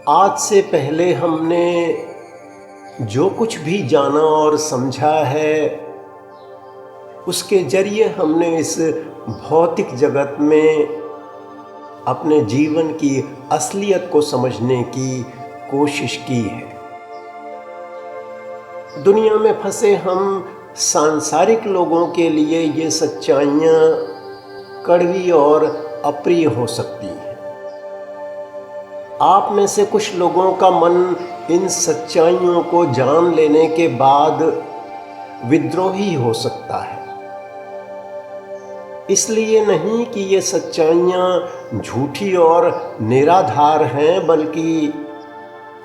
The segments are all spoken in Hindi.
आज से पहले हमने जो कुछ भी जाना और समझा है, उसके जरिए हमने इस भौतिक जगत में अपने जीवन की असलियत को समझने की कोशिश की है। दुनिया में फंसे हम सांसारिक लोगों के लिए ये सच्चाइयाँ कड़वी और अप्रिय हो सकती हैं। आप में से कुछ लोगों का मन इन सच्चाइयों को जान लेने के बाद विद्रोही हो सकता है। इसलिए नहीं कि ये सच्चाइयाँ झूठी और निराधार हैं, बल्कि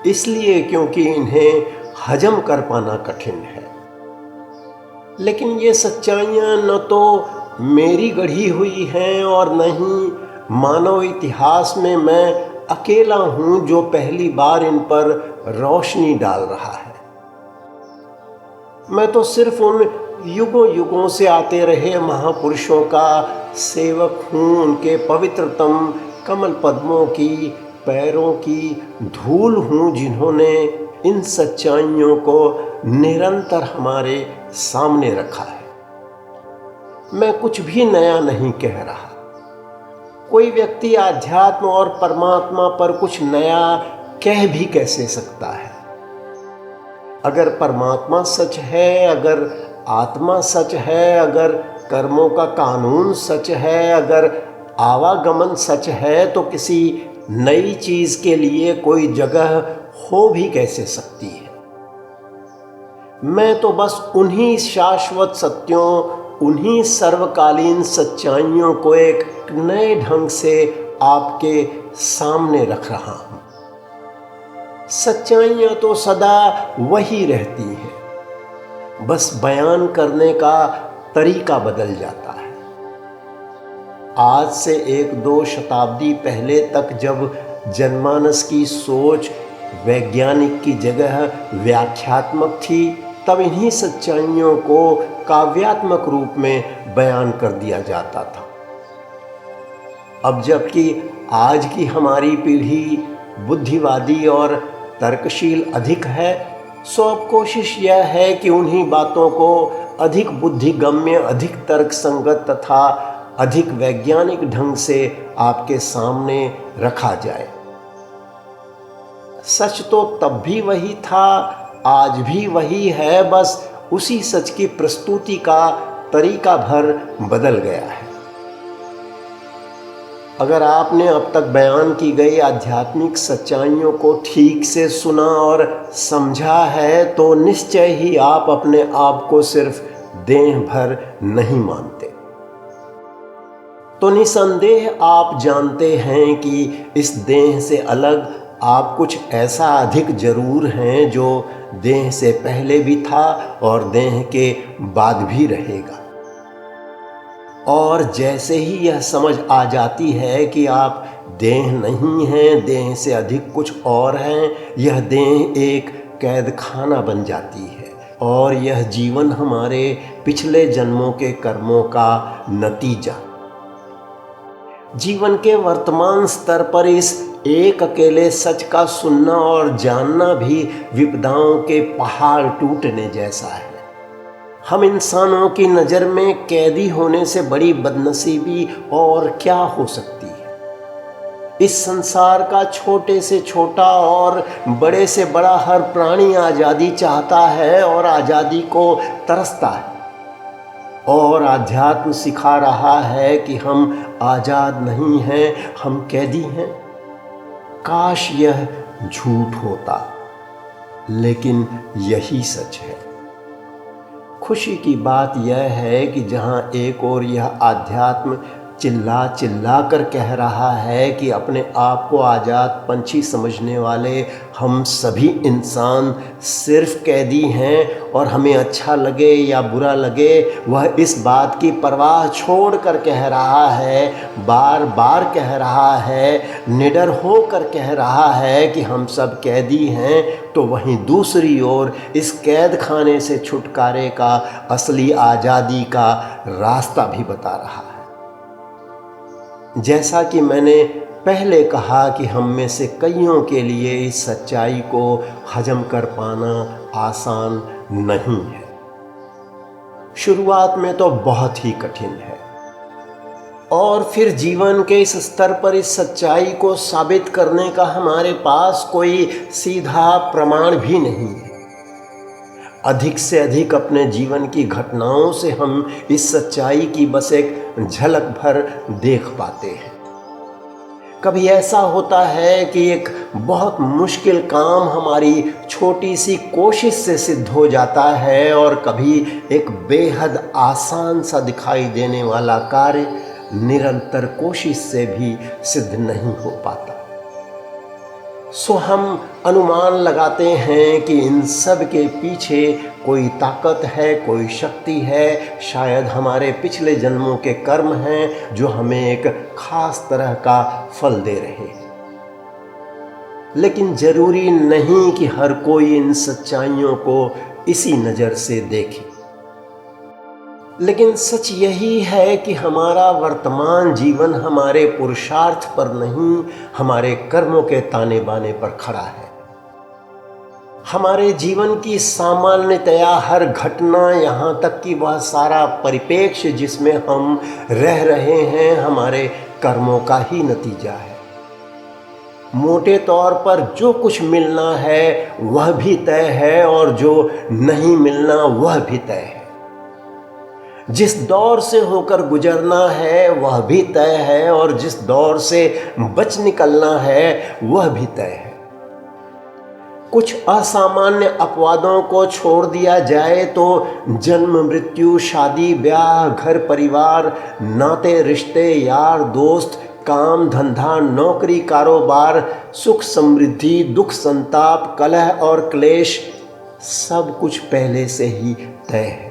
इसलिए क्योंकि इन्हें हजम कर पाना कठिन है। लेकिन ये सच्चाइयाँ न तो मेरी गढ़ी हुई हैं और न ही मानव इतिहास में मैं अकेला हूँ जो पहली बार इन पर रोशनी डाल रहा है। मैं तो सिर्फ उन युगों युगों से आते रहे महापुरुषों का सेवक हूँ, उनके पवित्रतम कमल पद्मों की पैरों की धूल हूँ, जिन्होंने इन सच्चाइयों को निरंतर हमारे सामने रखा है। मैं कुछ भी नया नहीं कह रहा। कोई व्यक्ति आध्यात्म और परमात्मा पर कुछ नया कह भी कैसे सकता है? अगर परमात्मा सच है, अगर आत्मा सच है, अगर कर्मों का कानून सच है, अगर आवागमन सच है, तो किसी नई चीज के लिए कोई जगह हो भी कैसे सकती है? मैं तो बस उन्हीं शाश्वत सत्यों, उन्हीं सर्वकालीन सच्चाइयों को एक नए ढंग से आपके सामने रख रहा हूं। सच्चाइयां तो सदा वही रहती हैं, बस बयान करने का तरीका बदल जाता है। आज से 1-2 शताब्दी पहले तक जब जनमानस की सोच वैज्ञानिक की जगह व्याख्यात्मक थी, तब इन्हीं सच्चाइयों को काव्यात्मक रूप में बयान कर दिया जाता था। अब जबकि आज की हमारी पीढ़ी बुद्धिवादी और तर्कशील अधिक है, सो अब कोशिश यह है कि उन्हीं बातों को अधिक बुद्धिगम्य, अधिक तर्कसंगत तथा अधिक वैज्ञानिक ढंग से आपके सामने रखा जाए। सच तो तब भी वही था, आज भी वही है, बस उसी सच की प्रस्तुति का तरीका भर बदल गया है। अगर आपने अब तक बयान की गई आध्यात्मिक सच्चाइयों को ठीक से सुना और समझा है, तो निश्चय ही आप अपने आप को सिर्फ देह भर नहीं मानते। तो निसंदेह आप जानते हैं कि इस देह से अलग आप कुछ ऐसा अधिक जरूर हैं जो देह से पहले भी था और देह के बाद भी रहेगा। और जैसे ही यह समझ आ जाती है कि आप देह नहीं हैं, देह से अधिक कुछ और हैं, यह देह एक कैद खाना बन जाती है और यह जीवन हमारे पिछले जन्मों के कर्मों का नतीजा। जीवन के वर्तमान स्तर पर इस एक अकेले सच का सुनना और जानना भी विपदाओं के पहाड़ टूटने जैसा है। हम इंसानों की नज़र में कैदी होने से बड़ी बदनसीबी और क्या हो सकती है? इस संसार का छोटे से छोटा और बड़े से बड़ा हर प्राणी आज़ादी चाहता है और आज़ादी को तरसता है। और आध्यात्म सिखा रहा है कि हम आज़ाद नहीं हैं, हम कैदी हैं। काश यह झूठ होता, लेकिन यही सच है। खुशी की बात यह है कि जहाँ एक ओर यह आध्यात्म चिल्ला चिल्ला कर कह रहा है कि अपने आप को आज़ाद पंछी समझने वाले हम सभी इंसान सिर्फ कैदी हैं और हमें अच्छा लगे या बुरा लगे, वह इस बात की परवाह छोड़ कर कह रहा है, बार बार कह रहा है, निडर होकर कह रहा है कि हम सब कैदी हैं, तो वहीं दूसरी ओर इस कैद खाने से छुटकारे का, असली आज़ादी का रास्ता भी बता रहा है। जैसा कि मैंने पहले कहा कि हम में से कईयों के लिए इस सच्चाई को हजम कर पाना आसान नहीं है। शुरुआत में तो बहुत ही कठिन है, और फिर जीवन के इस स्तर पर इस सच्चाई को साबित करने का हमारे पास कोई सीधा प्रमाण भी नहीं है। अधिक से अधिक अपने जीवन की घटनाओं से हम इस सच्चाई की बस एक झलक भर देख पाते हैं। कभी ऐसा होता है कि एक बहुत मुश्किल काम हमारी छोटी सी कोशिश से सिद्ध हो जाता है, और कभी एक बेहद आसान सा दिखाई देने वाला कार्य निरंतर कोशिश से भी सिद्ध नहीं हो पाता। सो हम अनुमान लगाते हैं कि इन सब के पीछे कोई ताकत है, कोई शक्ति है, शायद हमारे पिछले जन्मों के कर्म हैं जो हमें एक खास तरह का फल दे रहे हैं। लेकिन जरूरी नहीं कि हर कोई इन सच्चाइयों को इसी नज़र से देखे। लेकिन सच यही है कि हमारा वर्तमान जीवन हमारे पुरुषार्थ पर नहीं, हमारे कर्मों के ताने बाने पर खड़ा है। हमारे जीवन की सामान्यतया हर घटना, यहाँ तक कि वह सारा परिप्रेक्ष्य जिसमें हम रह रहे हैं, हमारे कर्मों का ही नतीजा है। मोटे तौर पर जो कुछ मिलना है वह भी तय है, और जो नहीं मिलना वह भी तय है। जिस दौर से होकर गुजरना है वह भी तय है, और जिस दौर से बच निकलना है वह भी तय है। कुछ असामान्य अपवादों को छोड़ दिया जाए तो जन्म, मृत्यु, शादी, ब्याह, घर परिवार, नाते रिश्ते, यार दोस्त, काम धंधा, नौकरी, कारोबार, सुख समृद्धि, दुख संताप, कलह और क्लेश, सब कुछ पहले से ही तय है।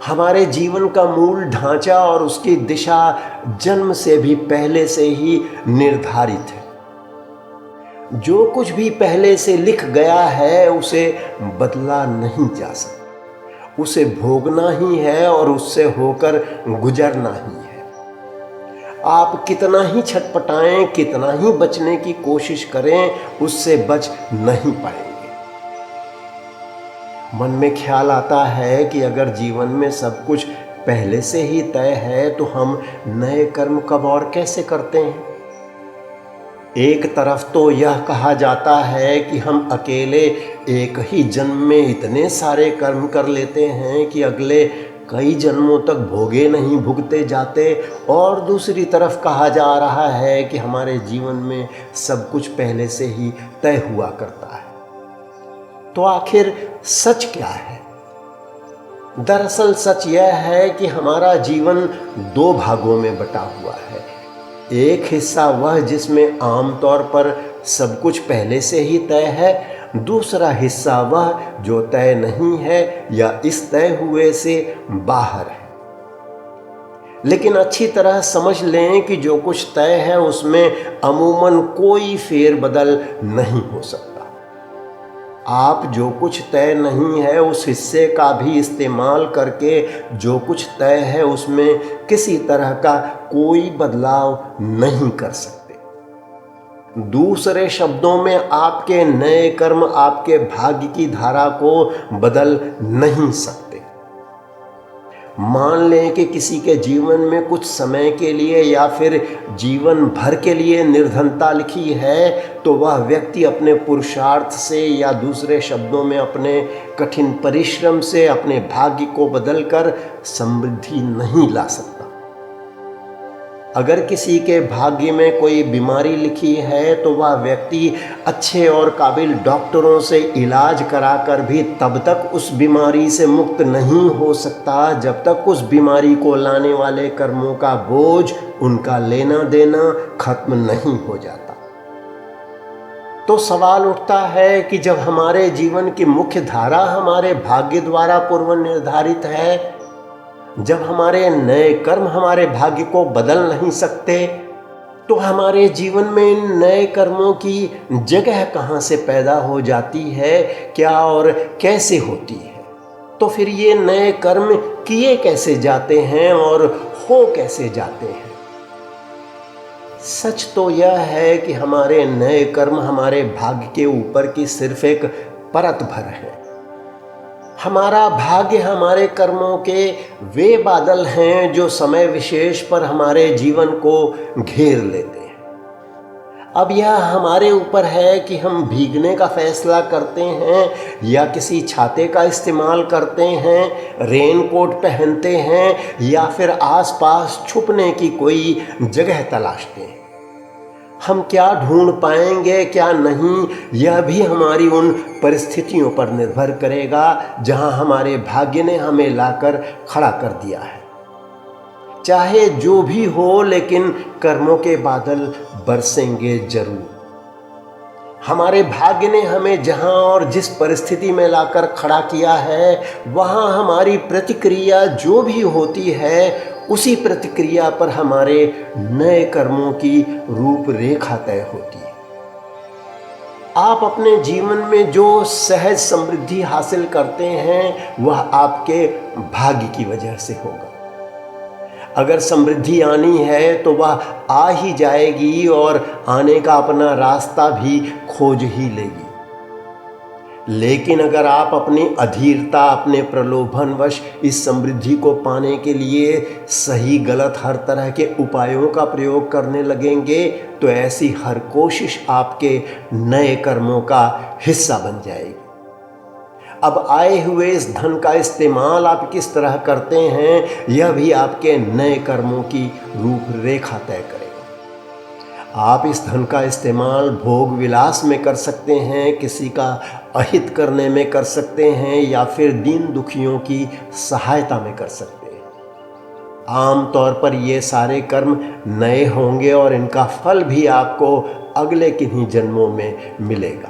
हमारे जीवन का मूल ढांचा और उसकी दिशा जन्म से भी पहले से ही निर्धारित है। जो कुछ भी पहले से लिख गया है उसे बदला नहीं जा सकता, उसे भोगना ही है और उससे होकर गुजरना ही है। आप कितना ही छटपटाएं, कितना ही बचने की कोशिश करें, उससे बच नहीं पाएंगे। मन में ख्याल आता है कि अगर जीवन में सब कुछ पहले से ही तय है तो हम नए कर्म कब और कैसे करते हैं। एक तरफ तो यह कहा जाता है कि हम अकेले एक ही जन्म में इतने सारे कर्म कर लेते हैं कि अगले कई जन्मों तक भोगे नहीं भुगते जाते, और दूसरी तरफ कहा जा रहा है कि हमारे जीवन में सब कुछ पहले से ही तय हुआ करता है। तो आखिर सच क्या है? दरअसल सच यह है कि हमारा जीवन दो भागों में बटा हुआ है। एक हिस्सा वह जिसमें आमतौर पर सब कुछ पहले से ही तय है, दूसरा हिस्सा वह जो तय नहीं है या इस तय हुए से बाहर है। लेकिन अच्छी तरह समझ लें कि जो कुछ तय है उसमें अमूमन कोई फेरबदल नहीं हो सकता। आप जो कुछ तय नहीं है उस हिस्से का भी इस्तेमाल करके जो कुछ तय है उसमें किसी तरह का कोई बदलाव नहीं कर सकते। दूसरे शब्दों में आपके नए कर्म आपके भाग्य की धारा को बदल नहीं सकते। मान लें कि किसी के जीवन में कुछ समय के लिए या फिर जीवन भर के लिए निर्धनता लिखी है, तो वह व्यक्ति अपने पुरुषार्थ से या दूसरे शब्दों में अपने कठिन परिश्रम से अपने भाग्य को बदलकर समृद्धि नहीं ला सकता। अगर किसी के भाग्य में कोई बीमारी लिखी है तो वह व्यक्ति अच्छे और काबिल डॉक्टरों से इलाज कराकर भी तब तक उस बीमारी से मुक्त नहीं हो सकता जब तक उस बीमारी को लाने वाले कर्मों का बोझ, उनका लेना देना खत्म नहीं हो जाता। तो सवाल उठता है कि जब हमारे जीवन की मुख्य धारा हमारे भाग्य द्वारा पूर्व निर्धारित है, जब हमारे नए कर्म हमारे भाग्य को बदल नहीं सकते, तो हमारे जीवन में इन नए कर्मों की जगह कहाँ से पैदा हो जाती है, क्या और कैसे होती है? तो फिर ये नए कर्म किए कैसे जाते हैं और हो कैसे जाते हैं? सच तो यह है कि हमारे नए कर्म हमारे भाग्य के ऊपर की सिर्फ एक परत भर है। हमारा भाग्य हमारे कर्मों के वे बादल हैं जो समय विशेष पर हमारे जीवन को घेर लेते हैं। अब यह हमारे ऊपर है कि हम भीगने का फैसला करते हैं या किसी छाते का इस्तेमाल करते हैं, रेनकोट पहनते हैं या फिर आसपास छुपने की कोई जगह तलाशते हैं। हम क्या ढूंढ पाएंगे क्या नहीं, यह भी हमारी उन परिस्थितियों पर निर्भर करेगा जहां हमारे भाग्य ने हमें लाकर खड़ा कर दिया है। चाहे जो भी हो, लेकिन कर्मों के बादल बरसेंगे जरूर। हमारे भाग्य ने हमें जहां और जिस परिस्थिति में लाकर खड़ा किया है, वहां हमारी प्रतिक्रिया जो भी होती है, उसी प्रतिक्रिया पर हमारे नए कर्मों की रूपरेखा तय होती है। आप अपने जीवन में जो सहज समृद्धि हासिल करते हैं, वह आपके भाग्य की वजह से होगा। अगर समृद्धि आनी है तो वह आ ही जाएगी और आने का अपना रास्ता भी खोज ही लेगी। लेकिन अगर आप अपनी अधीरता, अपने प्रलोभनवश इस समृद्धि को पाने के लिए सही गलत हर तरह के उपायों का प्रयोग करने लगेंगे, तो ऐसी हर कोशिश आपके नए कर्मों का हिस्सा बन जाएगी। अब आए हुए इस धन का इस्तेमाल आप किस तरह करते हैं, यह भी आपके नए कर्मों की रूपरेखा तय करेगा। आप इस धन का इस्तेमाल भोग विलास में कर सकते हैं, किसी का अहित करने में कर सकते हैं या फिर दीन दुखियों की सहायता में कर सकते हैं। आम तौर पर ये सारे कर्म नए होंगे और इनका फल भी आपको अगले किन्हीं जन्मों में मिलेगा।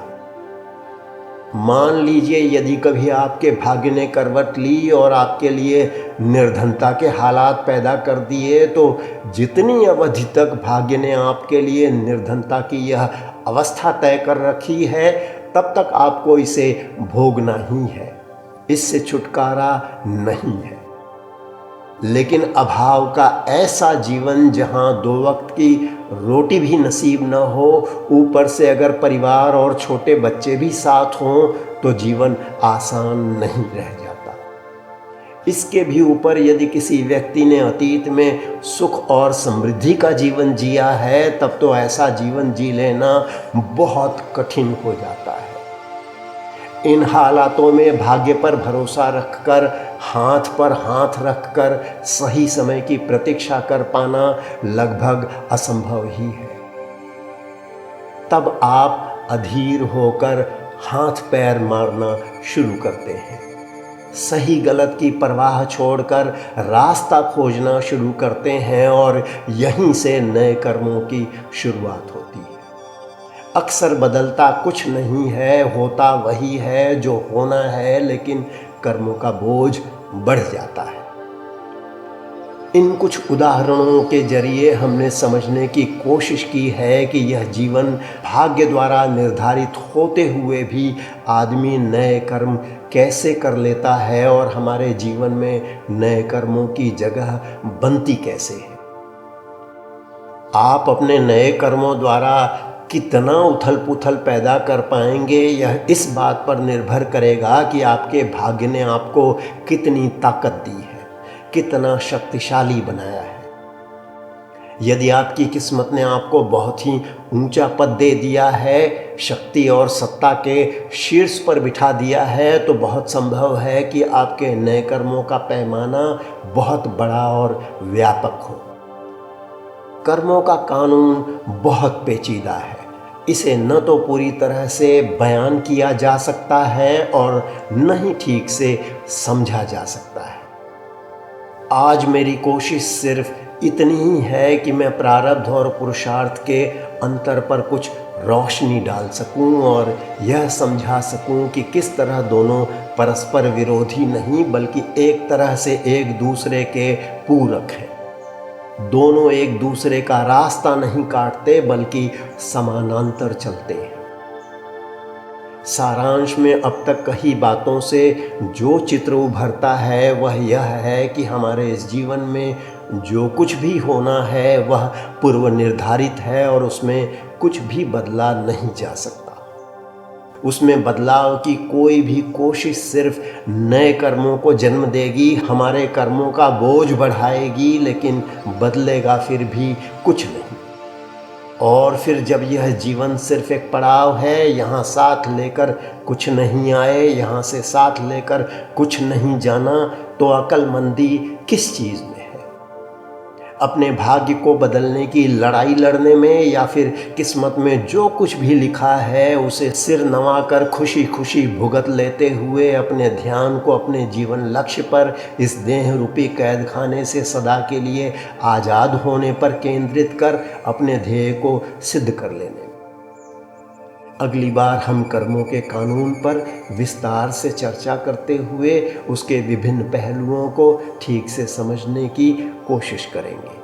मान लीजिए यदि कभी आपके भाग्य ने करवट ली और आपके लिए निर्धनता के हालात पैदा कर दिए, तो जितनी अवधि तक भाग्य ने आपके लिए निर्धनता की यह अवस्था तय कर रखी है, तब तक आपको इसे भोगना ही है, इससे छुटकारा नहीं है। लेकिन अभाव का ऐसा जीवन जहां 2 वक्त की रोटी भी नसीब न हो, ऊपर से अगर परिवार और छोटे बच्चे भी साथ हों, तो जीवन आसान नहीं रह जाता। इसके भी ऊपर यदि किसी व्यक्ति ने अतीत में सुख और समृद्धि का जीवन जिया है, तब तो ऐसा जीवन जी लेना बहुत कठिन हो जाता है। इन हालातों में भाग्य पर भरोसा रखकर, हाथ पर हाथ रखकर सही समय की प्रतीक्षा कर पाना लगभग असंभव ही है। तब आप अधीर होकर हाथ पैर मारना शुरू करते हैं, सही गलत की परवाह छोड़कर रास्ता खोजना शुरू करते हैं और यहीं से नए कर्मों की शुरुआत होती है। अक्सर बदलता कुछ नहीं है, होता वही है जो होना है, लेकिन कर्मों का बोझ बढ़ जाता है। इन कुछ उदाहरणों के जरिए हमने समझने की कोशिश की है कि यह जीवन भाग्य द्वारा निर्धारित होते हुए भी आदमी नए कर्म कैसे कर लेता है और हमारे जीवन में नए कर्मों की जगह बनती कैसे है। आप अपने नए कर्मों द्वारा कितना उथल पुथल पैदा कर पाएंगे, यह इस बात पर निर्भर करेगा कि आपके भाग्य ने आपको कितनी ताकत दी है, कितना शक्तिशाली बनाया है। यदि आपकी किस्मत ने आपको बहुत ही ऊंचा पद दे दिया है, शक्ति और सत्ता के शीर्ष पर बिठा दिया है, तो बहुत संभव है कि आपके नए कर्मों का पैमाना बहुत बड़ा और व्यापक हो। कर्मों का कानून बहुत पेचीदा है, इसे न तो पूरी तरह से बयान किया जा सकता है और न ही ठीक से समझा जा सकता है। आज मेरी कोशिश सिर्फ इतनी ही है कि मैं प्रारब्ध और पुरुषार्थ के अंतर पर कुछ रोशनी डाल सकूं और यह समझा सकूं कि किस तरह दोनों परस्पर विरोधी नहीं, बल्कि एक तरह से एक दूसरे के पूरक हैं। दोनों एक दूसरे का रास्ता नहीं काटते, बल्कि समानांतर चलते हैं। सारांश में अब तक कही बातों से जो चित्र उभरता है वह यह है कि हमारे इस जीवन में जो कुछ भी होना है वह पूर्व निर्धारित है और उसमें कुछ भी बदला नहीं जा सकता। उसमें बदलाव की कोई भी कोशिश सिर्फ नए कर्मों को जन्म देगी, हमारे कर्मों का बोझ बढ़ाएगी, लेकिन बदलेगा फिर भी कुछ नहीं। और फिर जब यह जीवन सिर्फ एक पड़ाव है, यहाँ साथ लेकर कुछ नहीं आए, यहाँ से साथ लेकर कुछ नहीं जाना, तो अक्लमंदी किस चीज़ में है? अपने भाग्य को बदलने की लड़ाई लड़ने में, या फिर किस्मत में जो कुछ भी लिखा है उसे सिर नवाकर खुशी खुशी भुगत लेते हुए अपने ध्यान को अपने जीवन लक्ष्य पर, इस देह रूपी कैद खाने से सदा के लिए आज़ाद होने पर केंद्रित कर अपने ध्येय को सिद्ध कर लेने में। अगली बार हम कर्मों के कानून पर विस्तार से चर्चा करते हुए उसके विभिन्न पहलुओं को ठीक से समझने की कोशिश करेंगे।